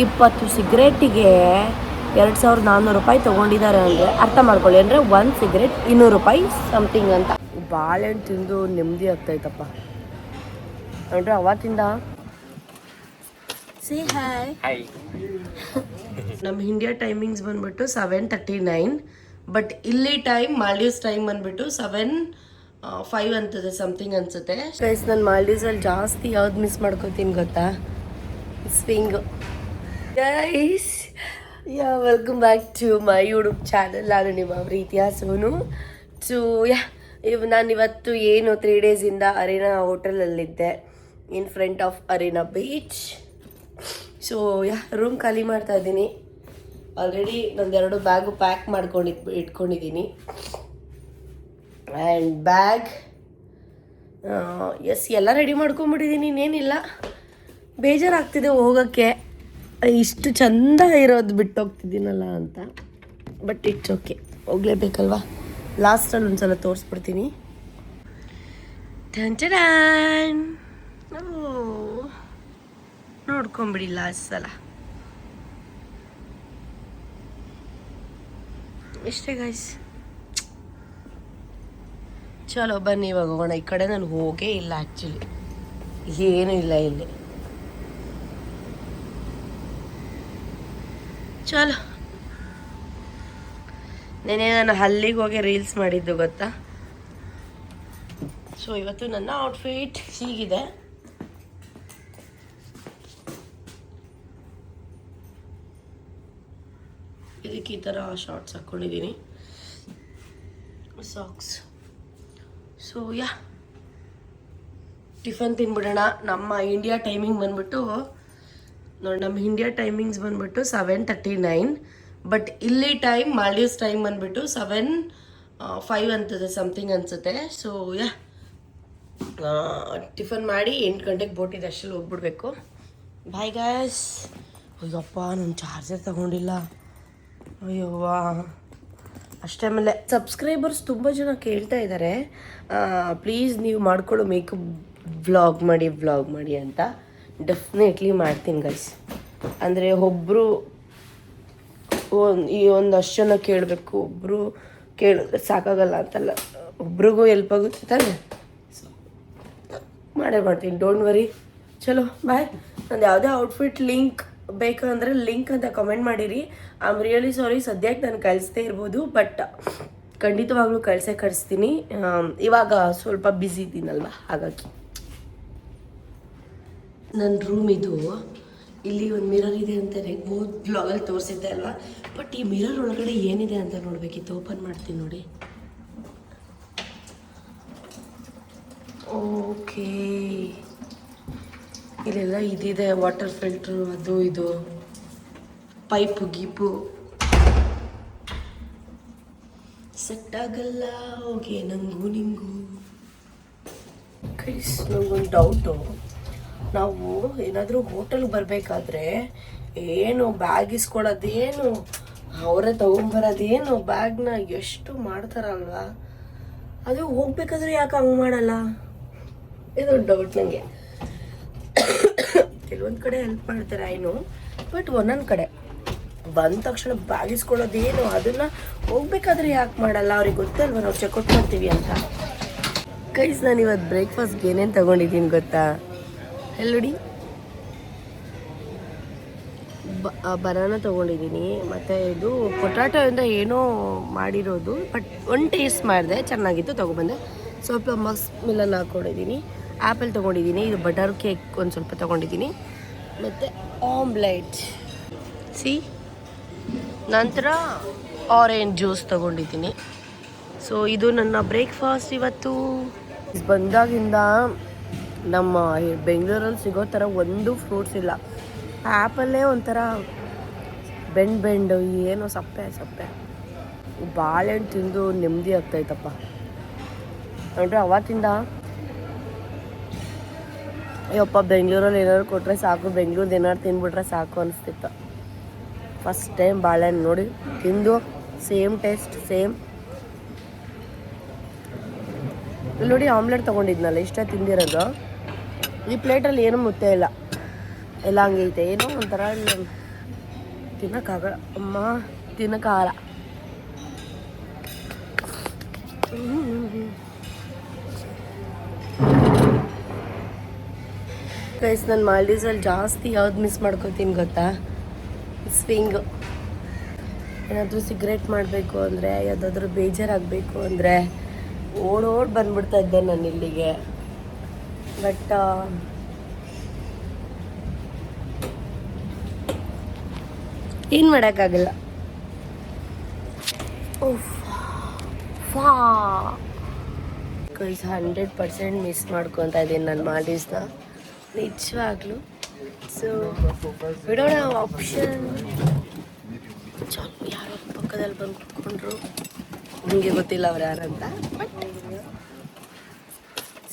20 ಸಿಗರೇಟಿಗೆ 2400 ರೂಪಾಯಿ ತೊಗೊಂಡಿದ್ದಾರೆ ಅಂದರೆ ಅರ್ಥ ಮಾಡ್ಕೊಳ್ಳಿ. ಅಂದರೆ 1 ಸಿಗರೇಟ್ 200 ರೂಪಾಯಿ ಸಮಥಿಂಗ್ ಅಂತ. ಬಾಳೆಹಣ್ಣು ತಿಂದು ನೆಮ್ಮದಿ ಆಗ್ತಾಯಿತ್ತಪ್ಪ. ಅಂದರೆ ಅವತ್ತಿಂದ ಸೇ ಹಾಯ್. ನಮ್ಮ ಇಂಡಿಯಾ ಟೈಮಿಂಗ್ಸ್ ಬಂದ್ಬಿಟ್ಟು 7:39, ಬಟ್ ಇಲ್ಲಿ ಟೈಮ್ ಮಾಲ್ಡೀವ್ಸ್ ಟೈಮ್ ಬಂದ್ಬಿಟ್ಟು 7:05 ಅಂತದೆ ಸಮಥಿಂಗ್ ಅನ್ಸುತ್ತೆ. ಗೈಸ್, ನಾನು ಮಾಲ್ಡೀವ್ಸಲ್ಲಿ ಜಾಸ್ತಿ ಯಾವ್ದು ಮಿಸ್ ಮಾಡ್ಕೋತೀನಿ ಗೊತ್ತಾ? Swing. Guys, welcome back to my YouTube channel. ನಾನು ನಿಮ್ಮ ಪ್ರೀತಿಯ ಸೋನು. ನಾನು ಇವತ್ತು ಏನು 3 ಡೇಸಿಂದ ಅರೇನಾ ಹೋಟೆಲಲ್ಲಿದ್ದೆ, in front of Arena beach. So room ಖಾಲಿ ಮಾಡ್ತಾ ಇದ್ದೀನಿ. ಆಲ್ರೆಡಿ ನಂದು 2 ಬ್ಯಾಗು ಪ್ಯಾಕ್ ಇಟ್ಕೊಂಡಿದ್ದೀನಿ. ಆ್ಯಂಡ್ ಬ್ಯಾಗ್ ಎಲ್ಲ ರೆಡಿ ಮಾಡ್ಕೊಂಬಿಟ್ಟಿದ್ದೀನಿ. ಇನ್ನೇನಿಲ್ಲ, ಬೇಜಾರಾಗ್ತಿದೆ ಹೋಗೋಕ್ಕೆ. ಇಷ್ಟು ಚಂದ ಇರೋದು ಬಿಟ್ಟು ಹೋಗ್ತಿದ್ದೀನಲ್ಲ ಅಂತ. ಬಟ್ ಇಟ್ಸ್ ಓಕೆ, ಹೋಗಲೇಬೇಕಲ್ವಾ. ಲಾಸ್ಟಲ್ಲಿ ಒಂದ್ಸಲ ತೋರಿಸ್ಬಿಡ್ತೀನಿ. ನೋಡ್ಕೊಂಬಿಡಿ ಲಾಸ್ಟ್ ಸಲ. ಇಷ್ಟೇ ಗೈಸ್. ಚಲೋ ಬನ್ನಿ ಇವಾಗ ಹೋಗೋಣ. ಈ ಕಡೆ ನಾನು ಹೋಗೇ ಇಲ್ಲ ಆ್ಯಕ್ಚುಲಿ, ಏನೂ ಇಲ್ಲ ಇಲ್ಲಿ. ಚಲೋ. ನೆನೆ ನಾನು ಅಲ್ಲಿಗೆ ಹೋಗಿ ರೀಲ್ಸ್ ಮಾಡಿದ್ದು ಗೊತ್ತಾ? ಸೊ ಇವತ್ತು ನನ್ನ ಔಟ್ಫಿಟ್ ಹೀಗಿದೆ. ಇದಕ್ಕೆ ಈ ಥರ ಶಾರ್ಟ್ಸ್ ಹಾಕ್ಕೊಂಡಿದ್ದೀನಿ, ಸಾಕ್ಸ್. So tiffin ತಿನ್ಬಿಡೋಣ. ನಮ್ಮ ಇಂಡಿಯಾ ಟೈಮಿಂಗ್ ಬಂದ್ಬಿಟ್ಟು ನೋಡಿ, ನಮ್ಮ ಇಂಡಿಯಾ ಟೈಮಿಂಗ್ಸ್ ಬಂದ್ಬಿಟ್ಟು 7:39, ಬಟ್ ಇಲ್ಲಿ ಟೈಮ್ ಮಾಲ್ಡೀವ್ಸ್ ಟೈಮ್ ಬಂದ್ಬಿಟ್ಟು 7:05 ಅಂತದೆ ಸಮಥಿಂಗ್ ಅನಿಸುತ್ತೆ. ಸೊ ಟಿಫನ್ ಮಾಡಿ 8 ಗಂಟೆಗೆ ಬೋಟಿದೆ, ಅಷ್ಟಲ್ಲಿ ಹೋಗ್ಬಿಡ್ಬೇಕು. Bye guys. ಅಯ್ಯಪ್ಪ, ನಾನು ಚಾರ್ಜರ್ ತಗೊಂಡಿಲ್ಲ. ಅಯ್ಯವ್ವ, ಅಷ್ಟೇ. ಆಮೇಲೆ ಸಬ್ಸ್ಕ್ರೈಬರ್ಸ್ ತುಂಬ ಜನ ಕೇಳ್ತಾ ಇದ್ದಾರೆ, ಪ್ಲೀಸ್ ನೀವು ಮಾಡ್ಕೊಳ್ಳೋ ಮೇಕಪ್ ವ್ಲಾಗ್ ಮಾಡಿ ಅಂತ. ಡೆಫಿನೆಟ್ಲಿ ಮಾಡ್ತೀನಿ ಗೈಸ್. ಅಂದರೆ ಒಬ್ಬರು ಒಂದಷ್ಟು ಜನ ಕೇಳಬೇಕು, ಒಬ್ಬರು ಕೇಳಿದ್ರೆ ಸಾಕಾಗಲ್ಲ ಅಂತಲ್ಲ, ಒಬ್ರಿಗೂ ಹೆಲ್ಪ್ ಆಗುತ್ತೆ ತಾನೆ. ಸೊ ಮಾಡ್ತೀನಿ, ಡೋಂಟ್ ವರಿ. ಚಲೋ ಬಾಯ್. ನಂದು ಯಾವುದೇ ಔಟ್ಫಿಟ್ ಲಿಂಕ್ ಬೇಕಂದರೆ ಲಿಂಕ್ ಅಂತ ಕಮೆಂಟ್ ಮಾಡಿರಿ. ಐ ಆಮ್ ರಿಯಲಿ ಸಾರಿ, ಸದ್ಯಕ್ಕೆ ನಾನು ಕಳಿಸ್ದೇ ಇರ್ಬೋದು, ಬಟ್ ಖಂಡಿತವಾಗ್ಲೂ ಕಳಿಸ್ತೀನಿ. ಇವಾಗ ಸ್ವಲ್ಪ ಬ್ಯುಸಿ ಇದ್ದೀನಲ್ವ, ಹಾಗಾಗಿ. ನನ್ನ ರೂಮ್ ಇದು. ಇಲ್ಲಿ ಒಂದು ಮಿರರ್ ಇದೆ ಅಂತಾರೆ, ಬ್ಲಾಗಲ್ಲಿ ತೋರಿಸಿದ್ದೆ ಅಲ್ವಾ. ಬಟ್ ಈ ಮಿರರ್ ಒಳಗಡೆ ಏನಿದೆ ಅಂತ ನೋಡಬೇಕಿತ್ತು. ಓಪನ್ ಮಾಡ್ತೀನಿ ನೋಡಿ. ಓಕೆ, ಇಲ್ಲೆಲ್ಲ ಇದಿದೆ, ವಾಟರ್ ಫಿಲ್ಟ್ರು, ಅದು ಇದು, ಪೈಪು ಗೀಪು. ಸೆಟ್ ಆಗಲ್ಲ ಹೋಗಿ ನಂಗೂ ನಿಂಗೂ. ಕೈಸ್, ನಂಗೊಂದು ಡೌಟು. ನಾವು ಏನಾದರೂ ಹೋಟೆಲ್ಗೆ ಬರಬೇಕಾದ್ರೆ ಏನು ಬ್ಯಾಗ್ ಇಸ್ಕೊಳ್ಳೋದೇನು, ಅವರೇ ತೊಗೊಂಬರೋದೇನು, ಬ್ಯಾಗ್ನ ಎಷ್ಟು ಮಾಡ್ತಾರಲ್ವಾ. ಅದು ಹೋಗ್ಬೇಕಾದ್ರೆ ಯಾಕೆ ಹಂಗೆ ಮಾಡಲ್ಲ? ಇದು ಡೌಟ್ ನನಗೆ. ಕೆಲವೊಂದು ಕಡೆ ಹೆಲ್ಪ್ ಮಾಡ್ತಾರೆ ಐನು, ಬಟ್ ಒಂದೊಂದು ಕಡೆ ಬಂದ ತಕ್ಷಣ ಬ್ಯಾಗ್ ಇಸ್ಕೊಳ್ಳೋದೇನು, ಅದನ್ನು ಹೋಗ್ಬೇಕಾದ್ರೆ ಯಾಕೆ ಮಾಡಲ್ಲ? ಅವ್ರಿಗೆ ಗೊತ್ತಲ್ವ ನಾವು ಚೆಕ್ಔಟ್ ಮಾಡ್ತೀವಿ ಅಂತ. ಗೈಸ್, ನಾನು ಇವತ್ತು ಬ್ರೇಕ್ಫಾಸ್ಟ್ಗೆ ಏನೇನು ತೊಗೊಂಡಿದ್ದೀನಿ ಗೊತ್ತಾ? ಎಲ್ಲೋಡಿ, ಬನಾನಾ ತೊಗೊಂಡಿದ್ದೀನಿ, ಮತ್ತು ಇದು ಪೊಟ್ಯಾಟೋಯಿಂದ ಏನೋ ಮಾಡಿರೋದು, ಬಟ್ ಒಂದು ಟೇಸ್ಟ್ ಮಾಡಿದೆ, ಚೆನ್ನಾಗಿತ್ತು, ತೊಗೊಬಂದೆ. ಸ್ವಲ್ಪ ಮಸ್ಕ್ ಮಿಲನ್ ಹಾಕ್ಕೊಂಡಿದ್ದೀನಿ. ಆ್ಯಪಲ್ ತೊಗೊಂಡಿದ್ದೀನಿ, ಇದು ಬಟರ್ ಕೇಕ್ ಒಂದು ಸ್ವಲ್ಪ ತೊಗೊಂಡಿದ್ದೀನಿ, ಮತ್ತು ಆಮ್ಲೆಟ್ ನಂತರ ಆರೆಂಜ್ ಜ್ಯೂಸ್ ತೊಗೊಂಡಿದ್ದೀನಿ. ಸೊ ಇದು ನನ್ನ ಬ್ರೇಕ್ಫಾಸ್ಟ್ ಇವತ್ತು. ಬಂದಾಗಿಂದ ನಮ್ಮ ಬೆಂಗಳೂರಲ್ಲಿ ಸಿಗೋ ಥರ ಒಂದು ಫ್ರೂಟ್ಸ್ ಇಲ್ಲ. ಆ್ಯಪಲ್ಲೇ ಒಂಥರ ಬೆಂಡು ಏನೋ ಸಪ್ಪೆ. ಬಾಳೆಹಣ್ಣು ತಿಂದು ನೆಮ್ಮದಿ ಆಗ್ತಾಯಿತ್ತಪ್ಪ. ಅಂದರೆ ಅವತ್ತಿಂದ ಅಯ್ಯಪ್ಪ, ಬೆಂಗಳೂರಲ್ಲಿ ಏನಾದ್ರು ಕೊಟ್ಟರೆ ಸಾಕು, ಬೆಂಗಳೂರು ಏನಾದ್ರು ತಿಂದ್ಬಿಟ್ರೆ ಸಾಕು ಅನಿಸ್ತಿತ್ತು. ಫಸ್ಟ್ ಟೈಮ್ ಬಾಳೆಹಣ್ಣು ನೋಡಿ ತಿಂದು ಸೇಮ್ ಟೇಸ್ಟ್ ಸೇಮ್. ಇಲ್ಲಿ ನೋಡಿ, ಆಮ್ಲೆಟ್ ತೊಗೊಂಡಿದ್ನಲ್ಲ, ಇಷ್ಟ ತಿಂದಿರೋದು. ಈ ಪ್ಲೇಟಲ್ಲಿ ಏನೂ ಮುತ್ತೆ ಇಲ್ಲ, ಎಲ್ಲ ಹಂಗೆ ಐತೆ. ಏನೋ ಒಂಥರ ತಿನ್ನೋಕ್ಕಾಗಲ್ಲ ಅಮ್ಮ, ತಿನ್ನೋಕ್ಕಾಗಲ್ಲ. ಗೈಸ್, ನಾನು ಮಾಲ್ಡೀವ್ಸಲ್ಲಿ ಜಾಸ್ತಿ ಯಾವ್ದು ಮಿಸ್ ಮಾಡ್ಕೋತೀನಿ ಗೊತ್ತಾ? ಸ್ವಿಂಗ್. ಏನಾದರೂ ಸಿಗರೇಟ್ ಮಾಡಬೇಕು ಅಂದರೆ, ಯಾವುದಾದ್ರೂ ಬೇಜಾರಾಗಬೇಕು ಅಂದರೆ ಓಡೋಡಿ ಬಂದ್ಬಿಡ್ತಾ ಇದ್ದೆ ನಾನು ಇಲ್ಲಿಗೆ. ಬಟ್ ಏನು ಮಾಡೋಕ್ಕಾಗಲ್ಲ. ಗೈಸ್, 100% ಮಿಸ್ ಮಾಡ್ಕೊತಾ ಇದ್ದೀನಿ ನಾನು ಮಾಲ್ಡೀವ್ಸ್ನ, ನಿಜವಾಗ್ಲೂ. ಸೊ ಬಿಡೋಣ ಆಪ್ಷನ್. ಯಾರೋ ಪಕ್ಕದಲ್ಲಿ ಬಂದು ಕುತ್ಕೊಂಡ್ರು, ನಿಮಗೆ ಗೊತ್ತಿಲ್ಲ ಅವ್ರು ಯಾರಂತ.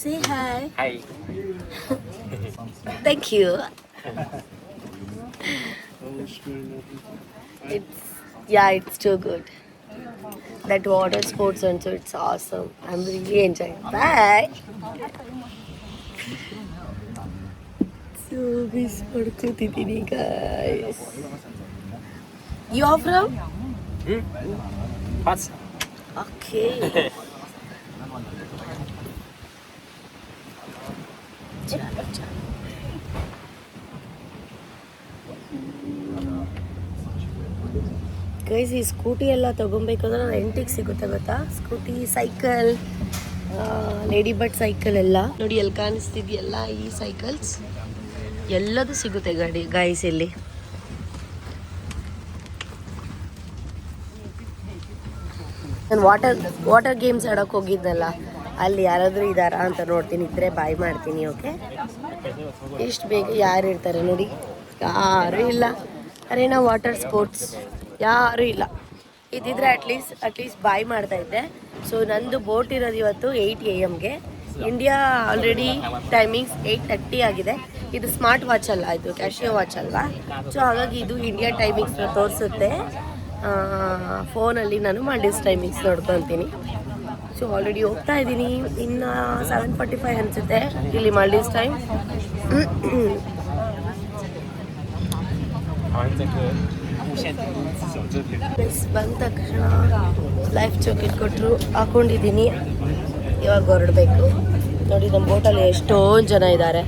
Say hi. Thank you. It's too good. That water sports also, it's awesome. I'm really enjoying. Bye. So miss ಮಾಡ್ಕೊತಿದ್ದೀನಿ guys. You are from? Pass. Okay. Guys, ಈ ಸ್ಕೂಟಿ ಎಲ್ಲ ತೊಗೊಬೇಕಾದ್ರೆ ರೆಂಟಿಗೆ ಸಿಗುತ್ತೆ ಗೊತ್ತಾ? Scooty, cycle, lady bird cycle ಎಲ್ಲ ನೋಡಿ ಎಲ್ಲಿ ಕಾಣಿಸ್ತಿದೆಯಲ್ಲ, ಈ cycles ಎಲ್ಲದೂ ಸಿಗುತ್ತೆ ಗೈಸ್ ಇಲ್ಲಿ. ನಾನು ವಾಟರ್ ಗೇಮ್ಸ್ ಆಡೋಕೆ ಹೋಗಿದ್ನಲ್ಲ, ಅಲ್ಲಿ ಯಾರಾದರೂ ಇದ್ದಾರಾ ಅಂತ ನೋಡ್ತೀನಿ, ಇದ್ದರೆ ಬಾಯ್ ಮಾಡ್ತೀನಿ. ಓಕೆ, ಎಷ್ಟು ಬೇಗ ಯಾರು ಇರ್ತಾರೆ ನೋಡಿ? ಯಾರೂ ಇಲ್ಲ. ಅರೇನಾ ವಾಟರ್ ಸ್ಪೋರ್ಟ್ಸ್ ಯಾರೂ ಇಲ್ಲ. ಇದ್ದಿದ್ರೆ ಅಟ್ಲೀಸ್ಟ್ ಬಾಯ್ ಮಾಡ್ತಾಯಿದ್ದೆ. ಸೊ ನಂದು ಬೋಟ್ ಇರೋದು ಇವತ್ತು 8 AM. ಇಂಡಿಯಾ ಆಲ್ರೆಡಿ ಟೈಮಿಂಗ್ಸ್ 8:30 ಆಗಿದೆ. ಇದು ಸ್ಮಾರ್ಟ್ ವಾಚ್ ಅಲ್ಲ, ಇದು ಕ್ಯಾಶಿಯೋ ವಾಚ್ ಅಲ್ವಾ. ಸೊ ಹಾಗಾಗಿ ಇದು ಇಂಡಿಯಾ ಟೈಮಿಂಗ್ಸ್ನ ತೋರಿಸುತ್ತೆ. ಫೋನಲ್ಲಿ ನಾನು ಮಾಲ್ಡೀವ್ಸ್ ಟೈಮಿಂಗ್ಸ್ ನೋಡ್ಕೊತೀನಿ. ಸೊ ಆಲ್ರೆಡಿ ಹೋಗ್ತಾ ಇದ್ದೀನಿ. ಇನ್ನು 7:45 ಅನಿಸುತ್ತೆ ಇಲ್ಲಿ ಮಾಲ್ಡೀವ್ಸ್ ಟೈಮ್. ಬಂದ ತಕ್ಷಣ ಲೈಫ್ ಜಾಕೆಟ್ ಕೊಟ್ಟರು, ಹಾಕೊಂಡಿದ್ದೀನಿ. ಇವಾಗ ಹೊರಡಬೇಕು. ನೋಡಿ ನಮ್ಮ ಬೋಟಲ್ಲಿ ಎಷ್ಟೊಂದು ಜನ ಇದ್ದಾರೆ.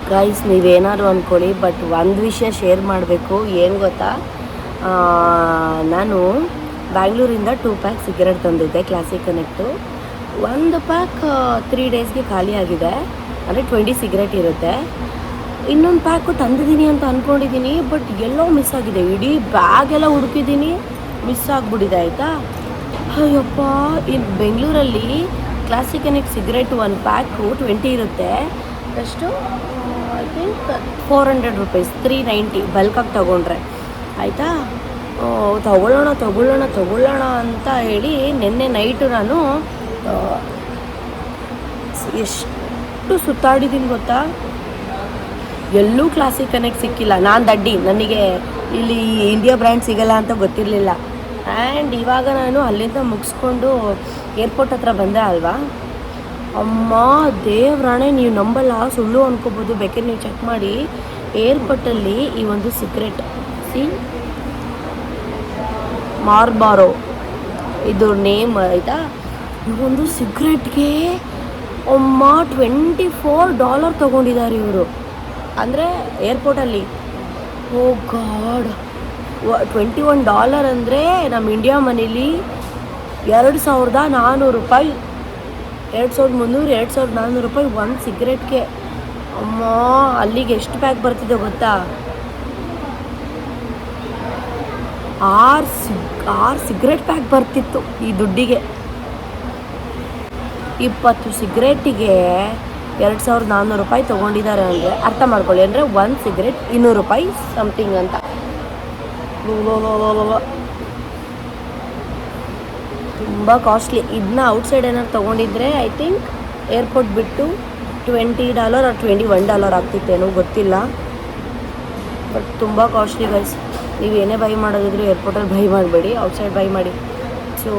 ಗೈಸ್, ನೀವೇನಾದ್ರು ಅಂದ್ಕೊಳ್ಳಿ, ಬಟ್ ಒಂದು ವಿಷಯ ಶೇರ್ ಮಾಡಬೇಕು. ಏನು ಗೊತ್ತಾ, ನಾನು ಬ್ಯಾಂಗ್ಳೂರಿಂದ 2 ಪ್ಯಾಕ್ ಸಿಗರೇಟ್ ತಂದಿದ್ದೆ, ಕ್ಲಾಸಿಕ್ ಕನೆಕ್ಟು. 1 ಪ್ಯಾಕ್ 3 ಡೇಸ್ಗೆ ಖಾಲಿ ಆಗಿದೆ. ಅಂದರೆ 20 ಸಿಗರೇಟ್ ಇರುತ್ತೆ. ಇನ್ನೊಂದು ಪ್ಯಾಕು ತಂದಿದ್ದೀನಿ ಅಂತ ಅಂದ್ಕೊಂಡಿದ್ದೀನಿ, ಬಟ್ ಎಲ್ಲೋ ಮಿಸ್ ಆಗಿದೆ. ಇಡೀ ಬ್ಯಾಗೆಲ್ಲ ಹುಡುಕಿದ್ದೀನಿ, ಮಿಸ್ ಆಗಿಬಿಟ್ಟಿದೆ. ಆಯಿತಾ? ಅಯ್ಯಪ್ಪ, ಇಲ್ಲಿ ಬೆಂಗಳೂರಲ್ಲಿ ಕ್ಲಾಸಿಕ್ ಕನೆಕ್ಟ್ ಸಿಗರೇಟ್ 1 ಪ್ಯಾಕು 20 ಇರುತ್ತೆ. ಎಷ್ಟು? ಐ ಥಿಂಕ್ 400 ರೂಪೀಸ್, 390 ಬಲ್ಕಾಗಿ ತೊಗೊಂಡ್ರೆ. ಆಯಿತಾ? ತಗೊಳ್ಳೋಣ ಅಂತ ಹೇಳಿ ನಿನ್ನೆ ನೈಟು ನಾನು ಎಷ್ಟು ಸುತ್ತಾಡಿದ್ದೀನಿ ಗೊತ್ತಾ? ಎಲ್ಲೂ ಕ್ಲಾಸಿಕ್ ಕನೆಕ್ಟ್ ಸಿಕ್ಕಿಲ್ಲ. ನಾನು ದಡ್ಡಿ, ನನಗೆ ಇಲ್ಲಿ ಇಂಡಿಯಾ ಬ್ರ್ಯಾಂಡ್ ಸಿಗಲ್ಲ ಅಂತ ಗೊತ್ತಿರಲಿಲ್ಲ. ಆ್ಯಂಡ್ ಇವಾಗ ನಾನು ಅಲ್ಲಿಂದ ಮುಗಿಸ್ಕೊಂಡು ಏರ್ಪೋರ್ಟ್ ಹತ್ರ ಬಂದೆ ಅಲ್ವಾ. ಅಮ್ಮ ದೇವ್ರಾಣೆ, ನೀವು ನಂಬಲ್ಲ, ಸುಳ್ಳು ಅನ್ಕೋಬೋದು, ಬೇಕಾದ್ರೆ ನೀವು ಚೆಕ್ ಮಾಡಿ. ಏರ್ಪೋರ್ಟಲ್ಲಿ ಈ ಒಂದು ಸಿಗರೇಟ್ ಮಾರ್ಬಾರೋ ಇದು ನೇಮ್ ಆಯಿತಾ. ಈ ಒಂದು ಸಿಗರೇಟ್ಗೆ ಅಮ್ಮ $24 ತೊಗೊಂಡಿದ್ದಾರೆ ಇವರು. ಅಂದರೆ ಏರ್ಪೋರ್ಟಲ್ಲಿ. ಓ ಗಾಡ್, $21 ಅಂದರೆ ನಮ್ಮ ಇಂಡಿಯಾ ಮನೇಲಿ 2,400 ರೂಪಾಯಿ, 2,300, 2,400 ರೂಪಾಯಿ ಒಂದು ಸಿಗರೇಟ್ಗೆ. ಅಮ್ಮ, ಅಲ್ಲಿಗೆ ಎಷ್ಟು ಪ್ಯಾಕ್ ಬರ್ತಿದೆ ಗೊತ್ತಾ? 6 ಸಿಗರೇಟ್ ಪ್ಯಾಕ್ ಬರ್ತಿತ್ತು ಈ ದುಡ್ಡಿಗೆ. 20 ಸಿಗರೇಟಿಗೆ 2,400 ರೂಪಾಯಿ ತೊಗೊಂಡಿದ್ದಾರೆ ಅಂದರೆ ಅರ್ಥ ಮಾಡ್ಕೊಳ್ಳಿ. ಅಂದರೆ 1 ಸಿಗರೇಟ್ 200 ರೂಪಾಯಿ ಸಮಥಿಂಗ್ ಅಂತ. ತುಂಬ ಕಾಸ್ಟ್ಲಿ. ಇದನ್ನ ಔಟ್ಸೈಡ್ ಏನಾದ್ರು ತೊಗೊಂಡಿದ್ರೆ ಐ ಥಿಂಕ್ ಏರ್ಪೋರ್ಟ್ ಬಿಟ್ಟು $20 or $21 ಆಗ್ತಿತ್ತೇನೋ ಗೊತ್ತಿಲ್ಲ. ಬಟ್ ತುಂಬ ಕಾಸ್ಟ್ಲಿ ಗೈಸ್. ನೀವು ಏನೇ ಬೈ ಮಾಡೋದಿದ್ರು ಏರ್ಪೋರ್ಟಲ್ಲಿ ಬೈ ಮಾಡಬೇಡಿ, ಔಟ್ಸೈಡ್ ಬೈ ಮಾಡಿ. ಸೊ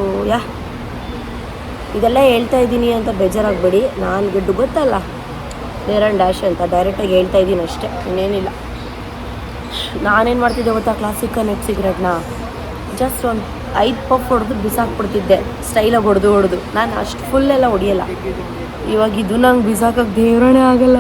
ಇದೆಲ್ಲ ಹೇಳ್ತಾ ಇದ್ದೀನಿ ಅಂತ ಬೇಜಾರಾಗಬೇಡಿ. ನನಗೆ ಗೊತ್ತಲ್ಲ ನೇರ್ ಆ್ಯಂಡ್ ಡ್ಯಾಶ್ ಅಂತ, ಡೈರೆಕ್ಟಾಗಿ ಹೇಳ್ತಾ ಇದ್ದೀನಿ ಅಷ್ಟೇ, ಇನ್ನೇನಿಲ್ಲ. ನಾನೇನು ಮಾಡ್ತಿದ್ದೆ ಗೊತ್ತಾ, ಕ್ಲಾಸಿಕ್ ನೆಟ್ ಸಿಗರೇಟ್ನ ಜಸ್ಟ್ ಒಂದು 5 ಪಫ್ ಹೊಡೆದು ಬಿಸಾಕ್ಬಿಡ್ತಿದ್ದೆ, ಸ್ಟೈಲಾಗಿ ಹೊಡೆದು. ನಾನು ಅಷ್ಟು ಫುಲ್ಲೆಲ್ಲ ಹೊಡಿಯಲ್ಲ. ಇವಾಗ ಇದು ನಂಗೆ ಬಿಸಾಕಕ್ಕೆ ದೇವ್ರಣೆ ಆಗಲ್ಲ.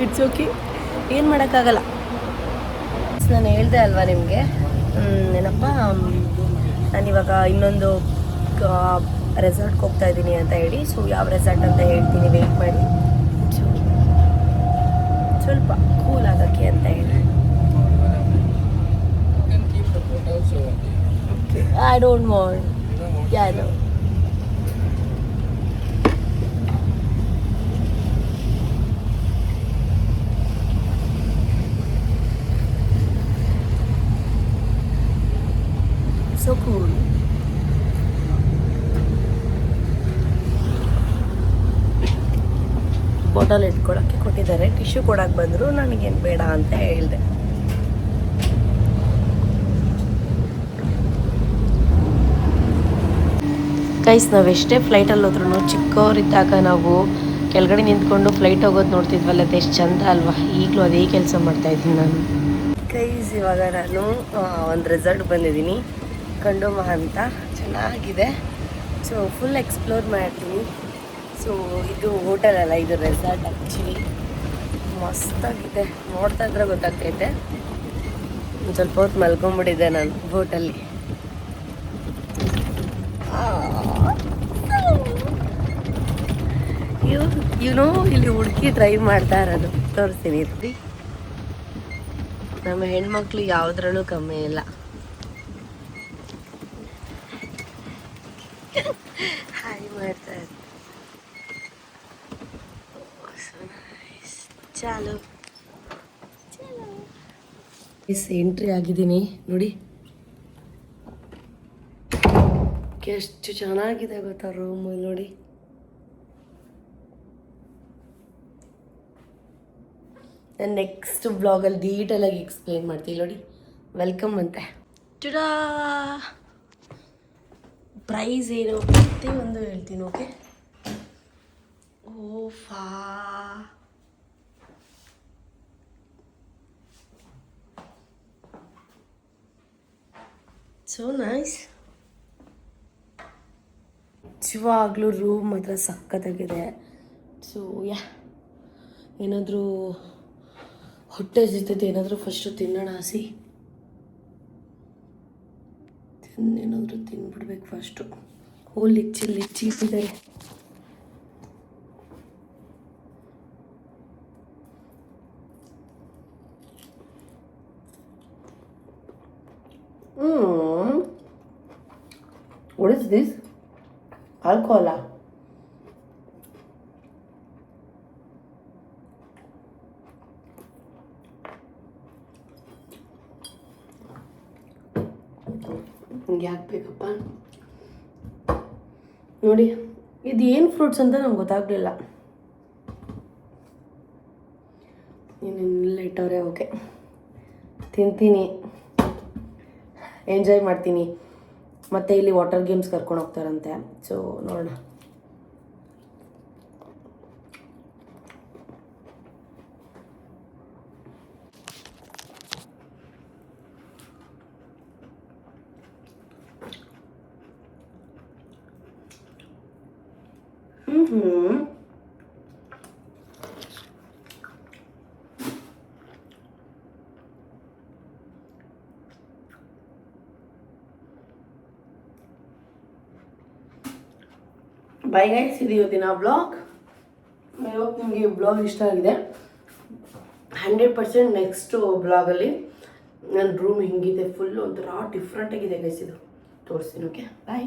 ಇಟ್ಸ್ ಓಕೆ, ಏನು ಮಾಡೋಕ್ಕಾಗಲ್ಲ. ನಾನು ಹೇಳ್ದೆ ಅಲ್ವಾ ನಿಮಗೆ, ಏನಪ್ಪ, ನಾನಿವಾಗ ಇನ್ನೊಂದು ರೆಸಾರ್ಟ್ಗೆ ಹೋಗ್ತಾ ಇದ್ದೀನಿ ಅಂತ ಹೇಳಿ. ಸೊ ಯಾವ ರೆಸಾರ್ಟ್ ಅಂತ ಹೇಳ್ತೀನಿ, ವೆಯ್ಟ್ ಮಾಡಿ. ಸೊ ಸ್ವಲ್ಪ ಕೂಲ್ ಆಗೋಕ್ಕೆ ಅಂತ ಹೇಳಿ. I don't want. ಯಾರು so cool. ಬಾಟಲ್ ಇಟ್ಕೊಳಕ್ಕೆ ಕೊಟ್ಟಿದ್ದಾರೆ, ಟಿಶ್ಯೂ ಕೊಡಕ್ಕೆ ಬಂದರು, ನನಗೇನು ಬೇಡ ಅಂತ ಹೇಳಿದೆ. ಗೈಸ್, ನಾವೆಷ್ಟೇ ಫ್ಲೈಟಲ್ಲಿ ಹೋದ್ರೂ ಚಿಕ್ಕವರಿದ್ದಾಗ ನಾವು ಕೆಳಗಡೆ ನಿಂತ್ಕೊಂಡು ಫ್ಲೈಟ್ ಹೋಗೋದು ನೋಡ್ತಿದ್ವಲ್ಲ, ಅದು ಎಷ್ಟು ಚಂದ ಅಲ್ವಾ. ಈಗಲೂ ಅದೇ ಕೆಲಸ ಮಾಡ್ತಾಯಿದ್ದೀನಿ ನಾನು. ಗೈಸ್, ಇವಾಗ ನಾನು ಒಂದು ರೆಸಾರ್ಟ್ ಬಂದಿದ್ದೀನಿ, ಕಂಡೋಮ ಅಂತ, ಚೆನ್ನಾಗಿದೆ. ಸೊ ಫುಲ್ ಎಕ್ಸ್ಪ್ಲೋರ್ ಮಾಡ್ತೀನಿ. ಸೊ ಇದು ಹೋಟೆಲ್ ಅಲ್ಲ, ಇದು ರೆಸಾರ್ಟ್ ಆ್ಯಕ್ಚುಲಿ. ಮಸ್ತಾಗಿದೆ, ನೋಡ್ತಾ ಇದ್ರೆ ಗೊತ್ತಾಗ್ತೈತೆ. ಒಂದು ಸ್ವಲ್ಪ ಹೊತ್ತು ಮಲ್ಕೊಂಡ್ಬಿಟ್ಟಿದ್ದೆ ನಾನು ಬೋಟಲ್ಲಿ. ಇವನು ಇಲ್ಲಿ ಹುಡುಕಿ ಡ್ರೈವ್ ಮಾಡ್ತಾ ಇರೋದು ತೋರಿಸ್ತೀನಿ ಇರ್ತಿ. ನಮ್ಮ ಹೆಣ್ಮಕ್ಳು ಯಾವುದ್ರಲ್ಲೂ ಕಮ್ಮಿ ಇಲ್ಲ. ಹಾಯ್ ಮಾಡ್ತಾ ಇರ್ತಾರೆ. ಚಾಲು ಎಂಟ್ರಿ ಆಗಿದ್ದೀನಿ ನೋಡಿ, ಎಷ್ಟು ಚೆನ್ನಾಗಿದೆ ಗೊತ್ತಾ ರೂಮ್ ನೋಡಿ. ನಾನು ನೆಕ್ಸ್ಟ್ ಬ್ಲಾಗಲ್ಲಿ ಡೀಟೇಲಾಗಿ ಎಕ್ಸ್ಪ್ಲೇನ್ ಮಾಡ್ತೀನಿ ನೋಡಿ. ವೆಲ್ಕಮ್ ಅಂತೆ. ಟುಡಾ ಪ್ರೈಸ್ ಏನು ಪ್ರತಿಯೊಂದು ಹೇಳ್ತೀನಿ. ಓಕೆ, ಓಫಾ ಸೊ ನೈಸ್. ನಿಜವಾಗ್ಲೂ ರೂಮ್ ಮಾತ್ರ ಸಖತ್ತಾಗಿದೆ. ಸೊ ಏನಾದರೂ ಹೊಟ್ಟೆ ಹಸಿತೈತೆ, ಏನಾದರೂ ಫಸ್ಟು ತಿನ್ನೋಣ. ಏನಾದರೂ ತಿನ್ಬಿಡ್ಬೇಕು ಫಸ್ಟು. ಲಿಚ್ಚಿ ಇಟ್ಟಿದ್ದಾರೆ. What is this? Alcohol. ಯಾಕೆ ಬೇಕಪ್ಪ ನೋಡಿ. ಇದು ಏನು ಫ್ರೂಟ್ಸ್ ಅಂತ ನಮ್ಗೆ ಗೊತ್ತಾಗಲಿಲ್ಲ. ಇನ್ನೆಲ್ಲ ಇಟ್ಟವ್ರೆ. ಓಕೆ, ತಿಂತೀನಿ, ಎಂಜಾಯ್ ಮಾಡ್ತೀನಿ. ಮತ್ತು ಇಲ್ಲಿ ವಾಟರ್ ಗೇಮ್ಸ್ ಕರ್ಕೊಂಡು ಹೋಗ್ತಾರಂತೆ. ಸೊ ನೋಡೋಣ. ಬೈ ಗೈಸ್, ಇದು ಇವತ್ತಿನ ಬ್ಲಾಗ್. ಐ ಹೋಪ್ ನಿಮಗೆ ಬ್ಲಾಗ್ ಇಷ್ಟ ಆಗಿದೆ. 100% ನೆಕ್ಸ್ಟು ಬ್ಲಾಗಲ್ಲಿ ನನ್ನ ರೂಮ್ ಹಿಂಗಿದೆ, ಫುಲ್ಲು ಒಂಥರ ಡಿಫ್ರೆಂಟಾಗಿದೆ ಗೈಸ್. ಇದು ತೋರಿಸ್ತೀನಿ. ಓಕೆ, ಬಾಯ್.